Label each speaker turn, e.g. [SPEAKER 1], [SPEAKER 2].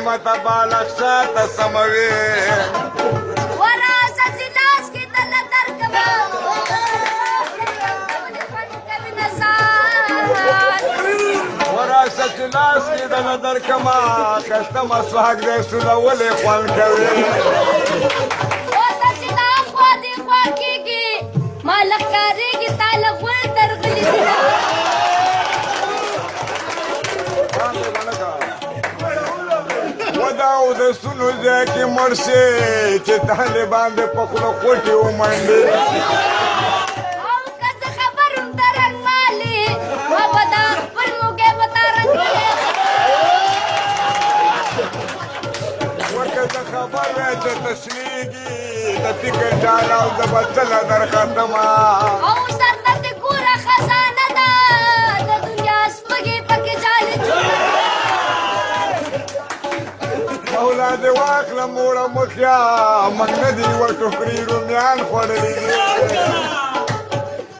[SPEAKER 1] مته بالغ ساته سموي
[SPEAKER 2] وراثت چې لاس کې دله درکمه
[SPEAKER 1] وراثت چې لاس کې دله درکمه ښایسته مسواک دی سولولې خوند کوي
[SPEAKER 2] اوته چې دا خوا دې خوا کېږي ما لږ کارېږي تا له غول درغلي
[SPEAKER 1] ودا او د سونو ځای کې مړ شي چې طالبان د په خوله کوټې ومنډي
[SPEAKER 2] او که زه خبر وم د رنګ مالې ما به دا خپل موږی به تا رنګولی
[SPEAKER 1] ورکه د خبر وی چې تشریږي د فکر ډاله او د بچله درختمه
[SPEAKER 2] او سرته دې ګوره خزانه ده د دنیا سپږې پکې جالې
[SPEAKER 1] مولا دې واخله موړه مخیا موږ نه دي یوه ټوکري رومیان خوړلي دي